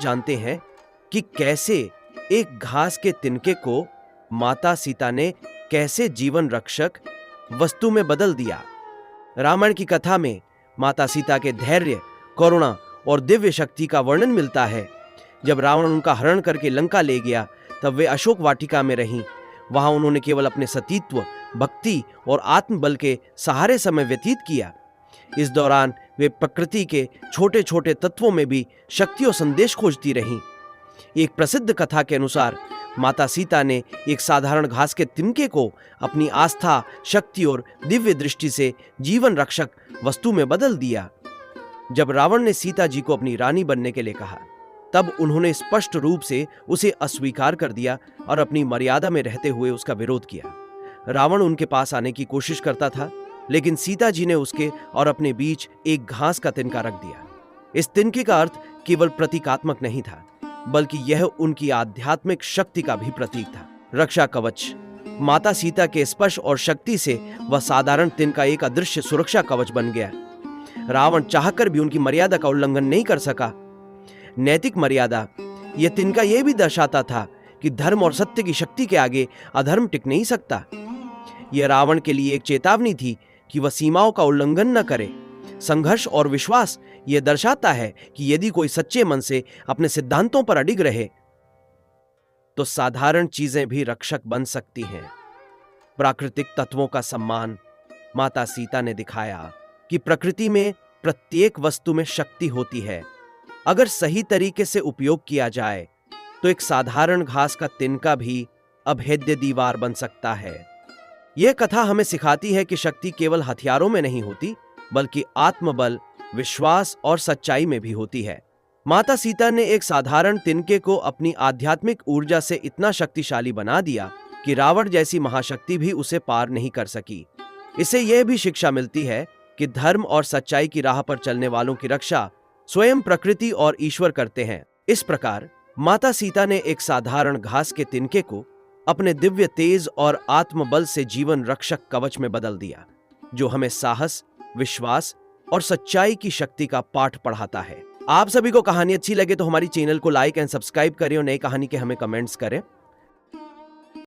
जानते हैं कि कैसे एक घास के तिनके को माता सीता ने कैसे जीवन रक्षक वस्तु में बदल दिया। रामायण की कथा में माता सीता के धैर्य, करुणा और दिव्य शक्ति का वर्णन मिलता है। जब रावण उनका हरण करके लंका ले गया, तब वे अशोक वाटिका में रहीं। वहां उन्होंने केवल अपने सतीत्व, भक्ति और आत्मबल के सहारे समय व्यतीत किया। इस दौरान वे प्रकृति के छोटे छोटे तत्वों में भी शक्ति और संदेश खोजती रहीं। एक प्रसिद्ध कथा के अनुसार माता सीता ने एक साधारण घास के तिनके को अपनी आस्था, शक्ति और दिव्य दृष्टि से जीवन रक्षक वस्तु में बदल दिया। जब रावण ने सीता जी को अपनी रानी बनने के लिए कहा, तब उन्होंने स्पष्ट रूप से उसे अस्वीकार कर दिया और अपनी मर्यादा में रहते हुए उसका विरोध किया। रावण उनके पास आने की कोशिश करता था, लेकिन सीता जी ने उसके और अपने बीच एक घास का तिनका रख दिया। इस तिनके का अर्थ केवल प्रतीकात्मक नहीं था, बल्कि यह उनकी आध्यात्मिक शक्ति का भी प्रतीक था। रक्षा कवच। माता सीता के स्पर्श और शक्ति से वह साधारण तिनका एक अदृश्य सुरक्षा कवच बन गया। रावण चाहकर भी उनकी मर्यादा का उल्लंघन नहीं कर सका। नैतिक मर्यादा। यह तिनका यह भी दर्शाता था कि धर्म और सत्य की शक्ति के आगे अधर्म टिक नहीं सकता। यह रावण के लिए एक चेतावनी थी कि वह सीमाओं का उल्लंघन न करे। संघर्ष और विश्वास यह दर्शाता है कि यदि कोई सच्चे मन से अपने सिद्धांतों पर अडिग रहे, तो साधारण चीजें भी रक्षक बन सकती हैं। प्राकृतिक तत्वों का सम्मान। माता सीता ने दिखाया कि प्रकृति में प्रत्येक वस्तु में शक्ति होती है। अगर सही तरीके से उपयोग किया जाए, तो एक साधारण घास का तिनका भी अभेद्य दीवार बन सकता है। यह कथा हमें सिखाती है कि शक्ति केवल हथियारों में नहीं होती, बल्कि आत्मबल, विश्वास और सच्चाई में भी होती है। माता सीता ने एक साधारण तिनके को अपनी आध्यात्मिक ऊर्जा से इतना शक्तिशाली बना दिया कि रावण जैसी महाशक्ति भी उसे पार नहीं कर सकी। इससे यह भी शिक्षा मिलती है कि धर्म और सच्चाई की राह पर चलने वालों की रक्षा स्वयं प्रकृति और ईश्वर करते हैं। इस प्रकार माता सीता ने एक साधारण घास के तिनके को अपने दिव्य तेज और आत्मबल से जीवन रक्षक कवच में बदल दिया, जो हमें साहस, विश्वास और सच्चाई की शक्ति का पाठ पढ़ाता है। आप सभी को कहानी अच्छी लगे तो हमारी चैनल को लाइक एंड सब्सक्राइब करें और नई कहानी के हमें कमेंट्स करें।